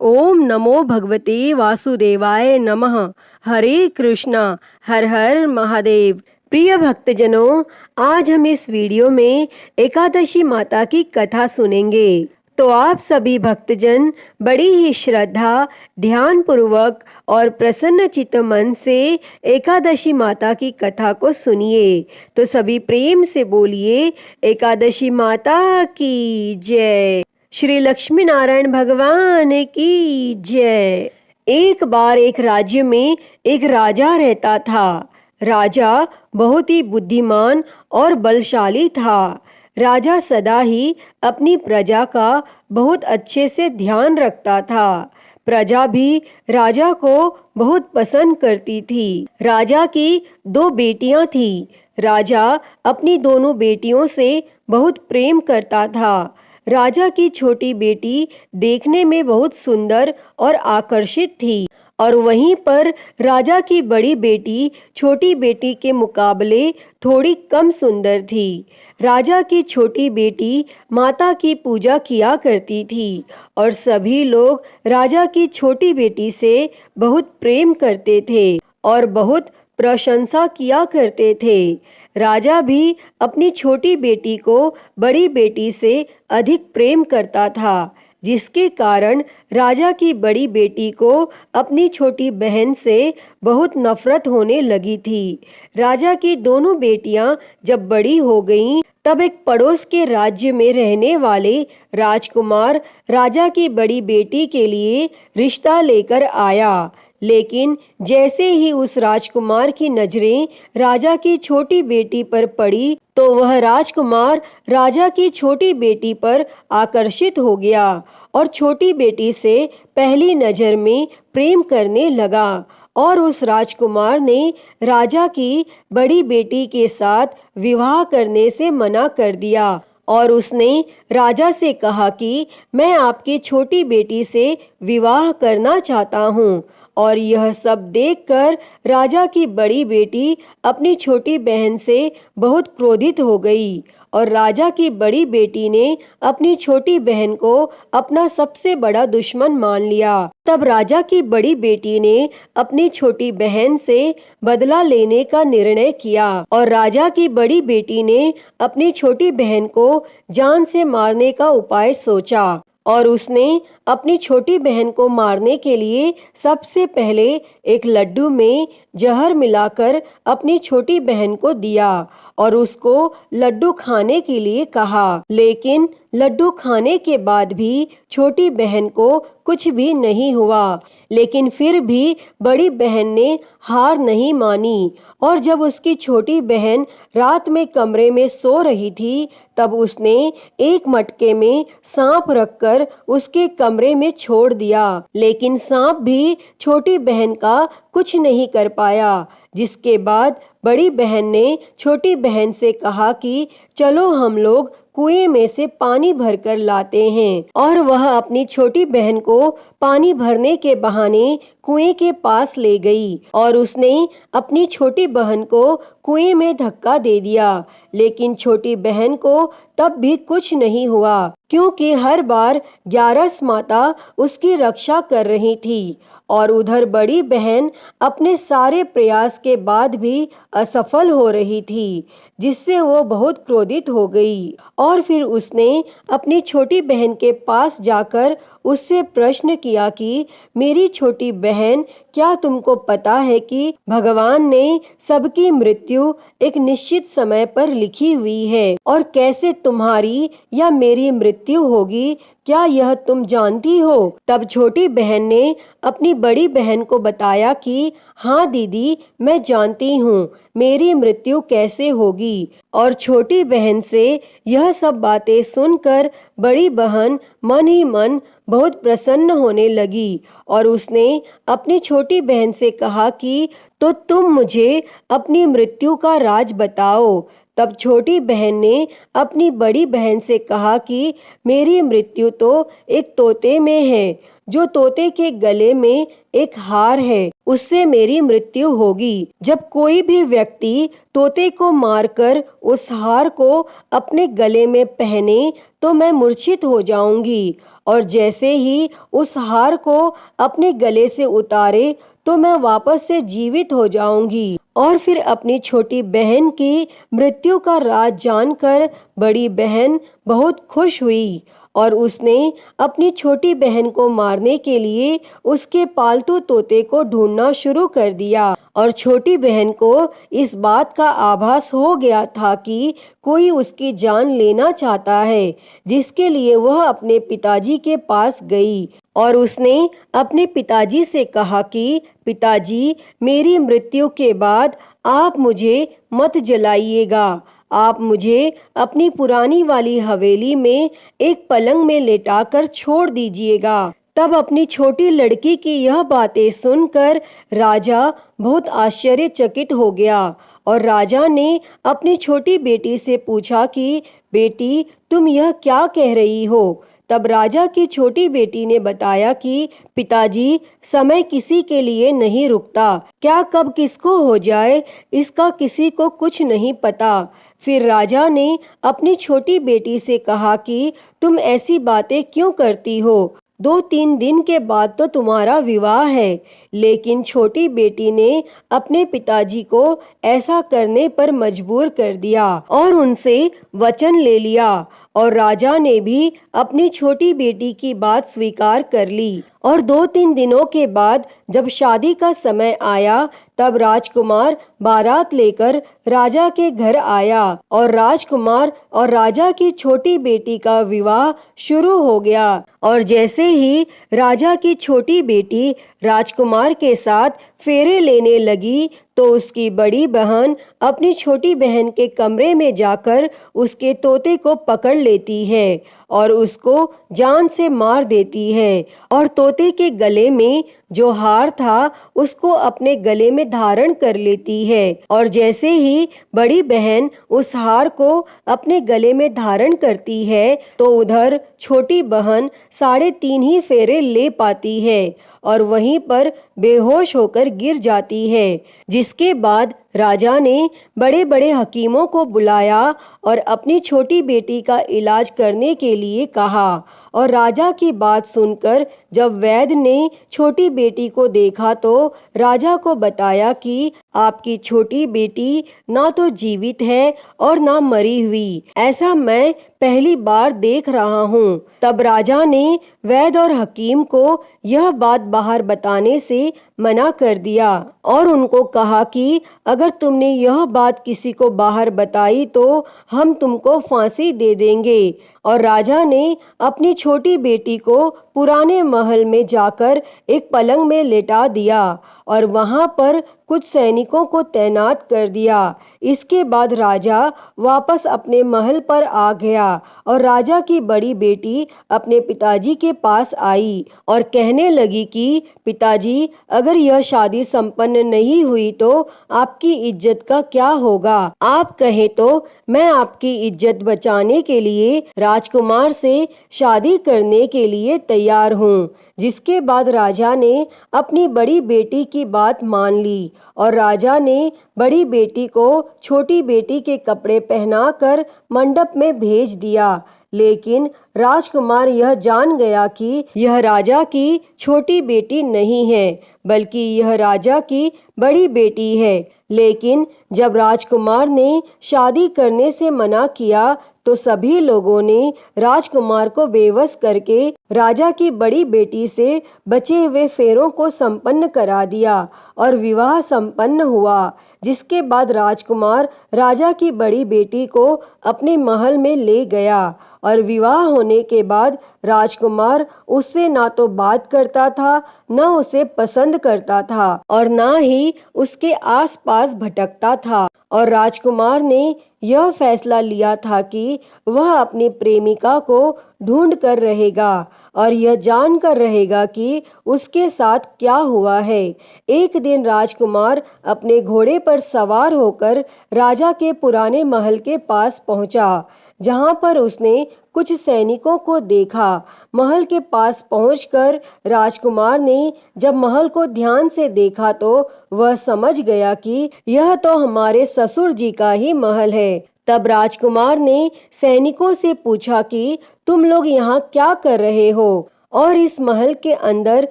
ओम नमो भगवते वासुदेवाय नमः। हरे कृष्णा। हर हर महादेव। प्रिय भक्तजनों, आज हम इस वीडियो में एकादशी माता की कथा सुनेंगे। तो आप सभी भक्तजन बड़ी ही श्रद्धा, ध्यान पूर्वक और प्रसन्न चित्त मन से एकादशी माता की कथा को सुनिए। तो सभी प्रेम से बोलिए, एकादशी माता की जय। श्री लक्ष्मी नारायण भगवान की जय। एक बार एक राज्य में एक राजा रहता था। राजा बहुत ही बुद्धिमान और बलशाली था। राजा सदा ही अपनी प्रजा का बहुत अच्छे से ध्यान रखता था। प्रजा भी राजा को बहुत पसंद करती थी। राजा की 2 बेटियां थी। राजा अपनी दोनों बेटियों से बहुत प्रेम करता था। राजा की छोटी बेटी देखने में बहुत सुंदर और आकर्षित थी, और वहीं पर राजा की बड़ी बेटी छोटी बेटी के मुकाबले थोड़ी कम सुंदर थी। राजा की छोटी बेटी माता की पूजा किया करती थी, और सभी लोग राजा की छोटी बेटी से बहुत प्रेम करते थे और बहुत प्रशंसा किया करते थे। राजा भी अपनी छोटी बेटी को बड़ी बेटी से अधिक प्रेम करता था, जिसके कारण राजा की बड़ी बेटी को अपनी छोटी बहन से बहुत नफरत होने लगी थी। राजा की दोनों बेटियां जब बड़ी हो गईं, तब एक पड़ोस के राज्य में रहने वाले राजकुमार राजा की बड़ी बेटी के लिए रिश्ता लेकर आया। लेकिन जैसे ही उस राजकुमार की नजरें राजा की छोटी बेटी पर पड़ी, तो वह राजकुमार राजा की छोटी बेटी पर आकर्षित हो गया और छोटी बेटी से पहली नजर में प्रेम करने लगा। और उस राजकुमार ने राजा की बड़ी बेटी के साथ विवाह करने से मना कर दिया, और उसने राजा से कहा कि मैं आपकी छोटी बेटी से विवाह करना चाहता हूँ। और यह सब देखकर राजा की बड़ी बेटी अपनी छोटी बहन से बहुत क्रोधित हो गई, और राजा की बड़ी बेटी ने अपनी छोटी बहन को अपना सबसे बड़ा दुश्मन मान लिया। तब राजा की बड़ी बेटी ने अपनी छोटी बहन से बदला लेने का निर्णय किया, और राजा की बड़ी बेटी ने अपनी छोटी बहन को जान से मारने का उपाय सोचा। और उसने अपनी छोटी बहन को मारने के लिए सबसे पहले एक लड्डू में जहर मिलाकर अपनी छोटी बहन को दिया और उसको लड्डू खाने के लिए कहा। लेकिन लड्डू खाने के बाद भी छोटी बहन को कुछ भी नहीं हुआ। लेकिन फिर भी बड़ी बहन ने हार नहीं मानी, और जब उसकी छोटी बहन रात में कमरे में सो रही थी, तब उसने एक मटके में सांप रखकर उसके कमरे में छोड़ दिया। लेकिन सांप भी छोटी बहन का कुछ नहीं कर पाया, जिसके बाद बड़ी बहन ने छोटी बहन से कहा कि चलो हम लोग कुएं में से पानी भरकर लाते हैं। और वह अपनी छोटी बहन को पानी भरने के बहाने कुएं के पास ले गई, और उसने अपनी छोटी बहन को कुएं में धक्का दे दिया। लेकिन छोटी बहन को तब भी कुछ नहीं हुआ, क्योंकि हर बार ग्यारस माता उसकी रक्षा कर रही थी। और उधर बड़ी बहन अपने सारे प्रयास के बाद भी असफल हो रही थी, जिससे वो बहुत क्रोधित हो गई। और फिर उसने अपनी छोटी बहन के पास जाकर उससे प्रश्न किया कि मेरी छोटी बहन, क्या तुमको पता है कि भगवान ने सबकी मृत्यु एक निश्चित समय पर लिखी हुई है, और कैसे तुम्हारी या मेरी मृत्यु होगी, क्या यह तुम जानती हो? तब छोटी बहन ने अपनी बड़ी बहन को बताया कि हाँ दीदी, मैं जानती हूँ मेरी मृत्यु कैसे होगी। और छोटी बहन से यह सब बातें सुनकर बड़ी बहन मन ही मन बहुत प्रसन्न होने लगी, और उसने अपनी छोटी बहन से कहा कि तो तुम मुझे अपनी मृत्यु का राज बताओ। तब छोटी बहन ने अपनी बड़ी बहन से कहा कि मेरी मृत्यु तो एक तोते में है, जो तोते के गले में एक हार है, उससे मेरी मृत्यु होगी। जब कोई भी व्यक्ति तोते को मारकर उस हार को अपने गले में पहने, तो मैं मूर्छित हो जाऊंगी, और जैसे ही उस हार को अपने गले से उतारे तो मैं वापस से जीवित हो जाऊंगी। और फिर अपनी छोटी बहन की मृत्यु का राज जानकर बड़ी बहन बहुत खुश हुई और उसने अपनी छोटी बहन को मारने के लिए उसके पालतू तोते को ढूंढना शुरू कर दिया। और छोटी बहन को इस बात का आभास हो गया था कि कोई उसकी जान लेना चाहता है, जिसके लिए वह अपने पिताजी के पास गई और उसने अपने पिताजी से कहा कि पिताजी, मेरी मृत्यु के बाद आप मुझे मत जलाइएगा, आप मुझे अपनी पुरानी वाली हवेली में एक पलंग में लेटाकर छोड़ दीजिएगा। तब अपनी छोटी लड़की की यह बातें सुनकर राजा बहुत आश्चर्यचकित हो गया और राजा ने अपनी छोटी बेटी से पूछा कि बेटी, तुम यह क्या कह रही हो? तब राजा की छोटी बेटी ने बताया कि पिताजी, समय किसी के लिए नहीं रुकता, क्या कब किसको हो जाए इसका किसी को कुछ नहीं पता। फिर राजा ने अपनी छोटी बेटी से कहा कि तुम ऐसी बातें क्यों करती हो? 2-3 दिन के बाद तो तुम्हारा विवाह है। लेकिन छोटी बेटी ने अपने पिताजी को ऐसा करने पर मजबूर कर दिया और उनसे वचन ले लिया और राजा ने भी अपनी छोटी बेटी की बात स्वीकार कर ली। और 2-3 दिनों के बाद जब शादी का समय आया तब राजकुमार बारात लेकर राजा के घर आया और राजकुमार और राजा की छोटी बेटी का विवाह शुरू हो गया। और जैसे ही राजा की छोटी बेटी राजकुमार के साथ फेरे लेने लगी तो उसकी बड़ी बहन अपनी छोटी बहन के कमरे में जाकर उसके तोते को पकड़ लेती है और उसको जान से मार देती है और तोते के गले में जो हार था उसको अपने गले में धारण कर लेती है। और जैसे ही बड़ी बहन उस हार को अपने गले में धारण करती है तो उधर छोटी बहन 3.5 ही फेरे ले पाती है और वहीं पर बेहोश होकर गिर जाती है। जिसके बाद राजा ने बड़े बड़े हकीमों को बुलाया और अपनी छोटी बेटी का इलाज करने के लिए कहा। और राजा की बात सुनकर जब वैद्य ने छोटी बेटी को देखा तो राजा को बताया कि आपकी छोटी बेटी ना तो जीवित है और ना मरी हुई, ऐसा मैं पहली बार देख रहा हूँ। तब राजा ने वैद्य और हकीम को यह बात बाहर बताने से मना कर दिया और उनको कहा कि अगर तुमने यह बात किसी को बाहर बताई तो हम तुमको फांसी दे देंगे। और राजा ने अपनी छोटी बेटी को पुराने महल में जाकर एक पलंग में लेटा दिया और वहां पर कुछ सैनिकों को तैनात कर दिया। इसके बाद राजा वापस अपने महल पर आ गया और राजा की बड़ी बेटी अपने पिताजी के पास आई और कहने लगी कि पिताजी, अगर यह शादी संपन्न नहीं हुई तो आपकी इज्जत का क्या होगा? आप कहें तो मैं आपकी इज्जत बचाने के लिए राजकुमार से शादी करने के लिए तैयार हूँ। जिसके बाद राजा ने अपनी बड़ी बेटी की बात मान ली और राजा ने बड़ी बेटी को छोटी बेटी के कपड़े पहनाकर मंडप में भेज दिया। लेकिन राजकुमार यह जान गया कि यह राजा की छोटी बेटी नहीं है बल्कि यह राजा की बड़ी बेटी है। लेकिन जब राजकुमार ने शादी करने से मना किया तो सभी लोगों ने राजकुमार को बेवश करके राजा की बड़ी बेटी से बचे हुए फेरों को संपन्न करा दिया और विवाह संपन्न हुआ। जिसके बाद राजकुमार राजा की बड़ी बेटी को अपने महल में ले गया और विवाह होने के बाद राजकुमार उससे ना तो बात करता था, ना उसे पसंद करता था और ना ही उसके आसपास भटकता था। और राजकुमार ने यह फैसला लिया था कि वह अपनी प्रेमिका को ढूंढ कर रहेगा और यह जान कर रहेगा कि उसके साथ क्या हुआ है। एक दिन राजकुमार अपने घोड़े पर सवार होकर राजा के पुराने महल के पास पहुंचा, जहां पर उसने कुछ सैनिकों को देखा। महल के पास पहुंचकर राजकुमार ने जब महल को ध्यान से देखा तो वह समझ गया कि यह तो हमारे ससुर जी का ही महल है। तब राजकुमार ने सैनिकों से पूछा कि तुम लोग यहाँ क्या कर रहे हो और इस महल के अंदर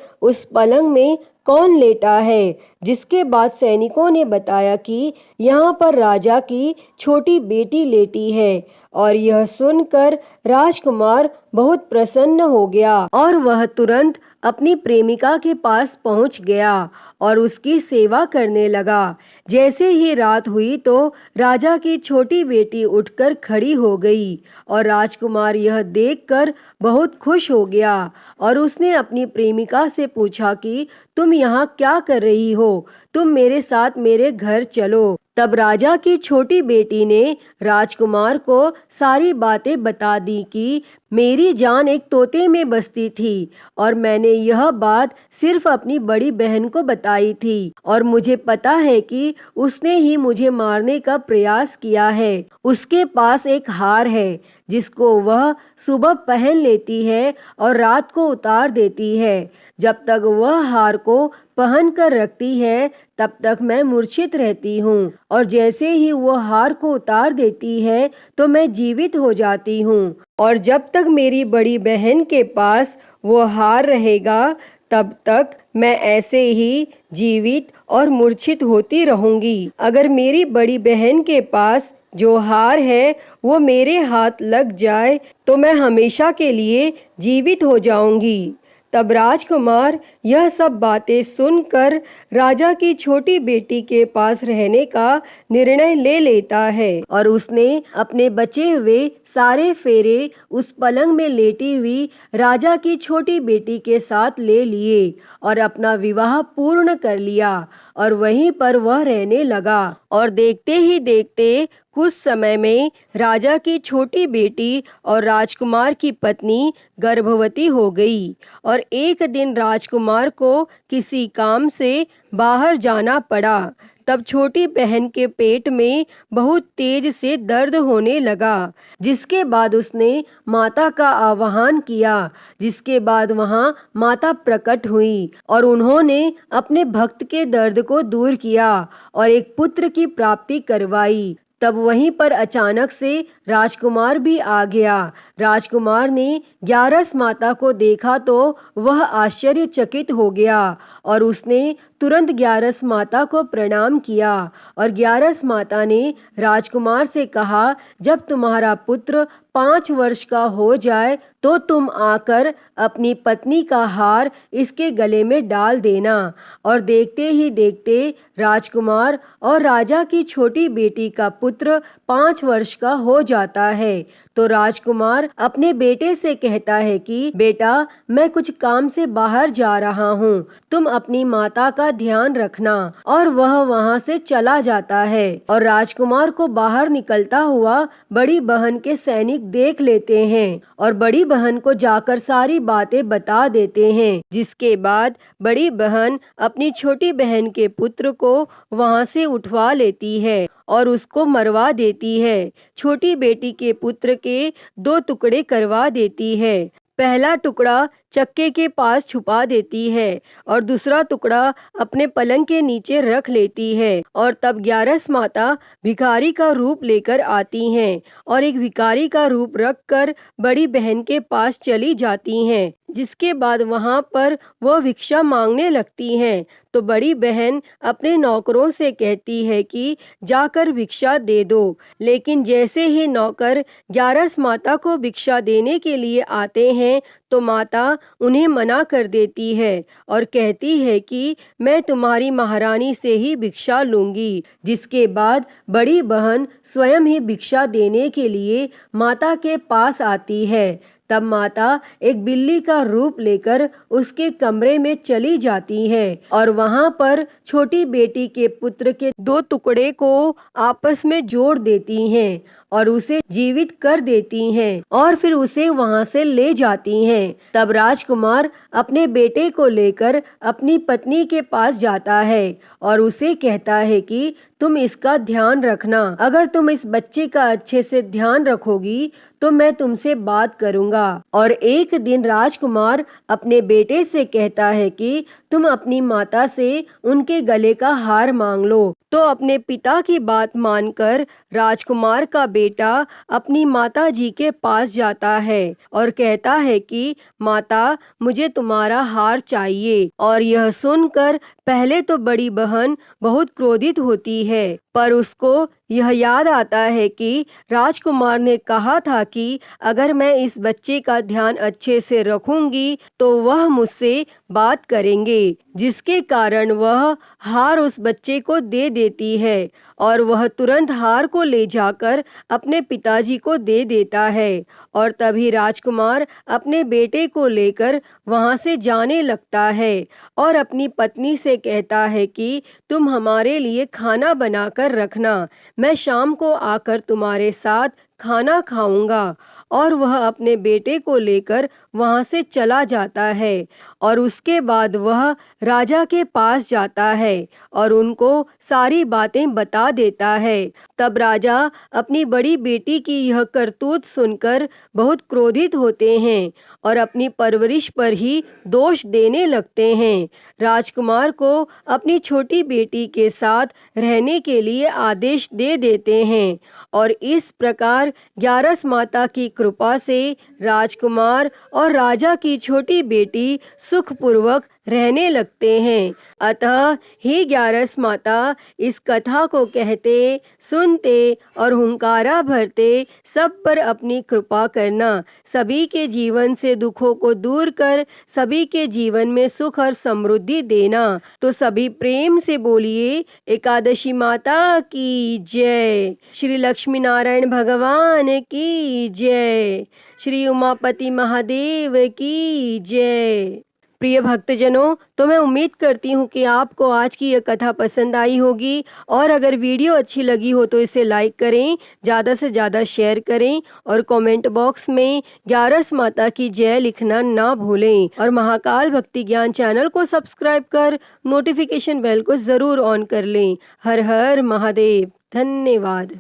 उस पलंग में कौन लेटा है। जिसके बाद सैनिकों ने बताया कि यहाँ पर राजा की छोटी बेटी लेटी है। और यह सुनकर राजकुमार बहुत प्रसन्न हो गया और वह तुरंत अपनी प्रेमिका के पास पहुंच गया और उसकी सेवा करने लगा। जैसे ही रात हुई तो राजा की छोटी बेटी उठकर खड़ी हो गई और राजकुमार यह देखकर बहुत खुश हो गया और उसने अपनी प्रेमिका से पूछा कि तुम यहाँ क्या कर रही हो, तुम मेरे साथ मेरे घर चलो। तब राजा की छोटी बेटी ने राजकुमार को सारी बातें बता दी कि मेरी जान एक तोते में बसती थी और मैंने यह बात सिर्फ अपनी बड़ी बहन को बताई थी और मुझे पता है कि उसने ही मुझे मारने का प्रयास किया है। उसके पास एक हार है जिसको वह सुबह पहन लेती है और रात को उतार देती है। जब तक वह हार को पहन कर रखती है तब तक मैं मूर्छित रहती हूँ और जैसे ही वो हार को उतार देती है तो मैं जीवित हो जाती हूँ और जब तक मेरी बड़ी बहन के पास वो हार रहेगा तब तक मैं ऐसे ही जीवित और मूर्छित होती रहूंगी। अगर मेरी बड़ी बहन के पास जो हार है वो मेरे हाथ लग जाए तो मैं हमेशा के लिए जीवित हो जाऊंगी। तब राजकुमार यह सब बातें सुनकर राजा की छोटी बेटी के पास रहने का निर्णय ले लेता है और उसने अपने बचे हुए सारे फेरे उस पलंग में लेटी हुई राजा की छोटी बेटी के साथ ले लिए और अपना विवाह पूर्ण कर लिया और वहीं पर वह रहने लगा। और देखते ही देखते कुछ समय में राजा की छोटी बेटी और राजकुमार की पत्नी गर्भवती हो गई और एक दिन राजकुमार को किसी काम से बाहर जाना पड़ा। तब छोटी बहन के पेट में बहुत तेज से दर्द होने लगा, जिसके बाद उसने माता का आह्वान किया। जिसके बाद वहां माता प्रकट हुई और उन्होंने अपने भक्त के दर्द को दूर किया और एक पुत्र की प्राप्ति करवाई। तब वहीं पर अचानक से राजकुमार भी आ गया। राजकुमार ने ग्यारस माता को देखा तो वह आश्चर्यचकित हो गया और उसने तुरंत ग्यारस माता को प्रणाम किया और ग्यारस माता ने राजकुमार से कहा, जब तुम्हारा पुत्र 5 वर्ष का हो जाए तो तुम आकर अपनी पत्नी का हार इसके गले में डाल देना। और देखते ही देखते राजकुमार और राजा की छोटी बेटी का पुत्र 5 वर्ष का हो जाता है। तो राजकुमार अपने बेटे से कहता है कि बेटा, मैं कुछ काम से बाहर जा रहा हूँ, तुम अपनी माता का ध्यान रखना। और वह वहाँ से चला जाता है और राजकुमार को बाहर निकलता हुआ बड़ी बहन के सैनिक देख लेते हैं और बड़ी बहन को जाकर सारी बातें बता देते हैं। जिसके बाद बड़ी बहन अपनी छोटी बहन के पुत्र को वहाँ से उठवा लेती है और उसको मरवा देती है। छोटी बेटी के पुत्र के 2 टुकड़े करवा देती है। पहला टुकड़ा चक्के के पास छुपा देती है और दूसरा टुकड़ा अपने पलंग के नीचे रख लेती है। और तब ग्यारस माता भिखारी का रूप लेकर आती हैं और एक भिखारी का रूप रखकर बड़ी बहन के पास चली जाती हैं। जिसके बाद वहां पर वह भिक्षा मांगने लगती हैं। तो बड़ी बहन अपने नौकरों से कहती है कि जाकर भिक्षा दे दो। लेकिन जैसे ही नौकर ग्यारस माता को भिक्षा देने के लिए आते हैं तो माता उन्हें मना कर देती है और कहती है कि मैं तुम्हारी महारानी से ही भिक्षा लूंगी। जिसके बाद बड़ी बहन स्वयं ही भिक्षा देने के लिए माता के पास आती है। तब माता एक बिल्ली का रूप लेकर उसके कमरे में चली जाती है और वहां पर छोटी बेटी के पुत्र के 2 टुकड़े को आपस में जोड़ देती हैं और उसे जीवित कर देती हैं और फिर उसे वहां से ले जाती हैं। तब राजकुमार अपने बेटे को लेकर अपनी पत्नी के पास जाता है और उसे कहता है कि तुम इसका ध्यान रखना। अगर तुम इस बच्चे का अच्छे से ध्यान रखोगी तो मैं तुमसे बात करूंगा। और एक दिन राजकुमार अपने बेटे से कहता है कि तुम अपनी माता से उनके गले का हार मांग लो। तो अपने पिता की बात मानकर राजकुमार का बेटा अपनी माता जी के पास जाता है और कहता है कि माता, मुझे तुम्हारा हार चाहिए। और यह सुनकर पहले तो बड़ी बहन बहुत क्रोधित होती है, पर उसको यह याद आता है कि राजकुमार ने कहा था कि अगर मैं इस बच्चे का ध्यान अच्छे से रखूंगी तो वह मुझसे बात करेंगे, जिसके कारण वह हार उस बच्चे को दे देती है। और वह तुरंत हार को ले जाकर अपने पिताजी को दे देता है। और तभी राजकुमार अपने बेटे को लेकर वहां से जाने लगता है और अपनी पत्नी से कहता है कि तुम हमारे लिए खाना बनाकर रखना, मैं शाम को आकर तुम्हारे साथ खाना खाऊंगा। और वह अपने बेटे को लेकर वहां से चला जाता है और उसके बाद वह राजा के पास जाता है और उनको सारी बातें बता देता है। तब राजा अपनी बड़ी बेटी की यह करतूत सुनकर बहुत क्रोधित होते हैं और अपनी परवरिश पर ही दोष देने लगते हैं। राजकुमार को अपनी छोटी बेटी के साथ रहने के लिए आदेश दे देते हैं और इस प्रकार ग्यारस माता की कृपा से राजकुमार और राजा की छोटी बेटी सुखपूर्वक रहने लगते हैं। अतः हे ग्यारस माता, इस कथा को कहते, सुनते और हुंकारा भरते सब पर अपनी कृपा करना। सभी के जीवन से दुखों को दूर कर सभी के जीवन में सुख और समृद्धि देना। तो सभी प्रेम से बोलिए एकादशी माता की जय, श्री लक्ष्मी नारायण भगवान की जय, श्री उमापति महादेव की जय। प्रिय भक्तजनों, तो मैं उम्मीद करती हूँ कि आपको आज की यह कथा पसंद आई होगी और अगर वीडियो अच्छी लगी हो तो इसे लाइक करें, ज़्यादा से ज़्यादा शेयर करें और कमेंट बॉक्स में ग्यारस माता की जय लिखना ना भूलें। और महाकाल भक्ति ज्ञान चैनल को सब्सक्राइब कर नोटिफिकेशन बेल को ज़रूर ऑन कर लें। हर हर महादेव। धन्यवाद।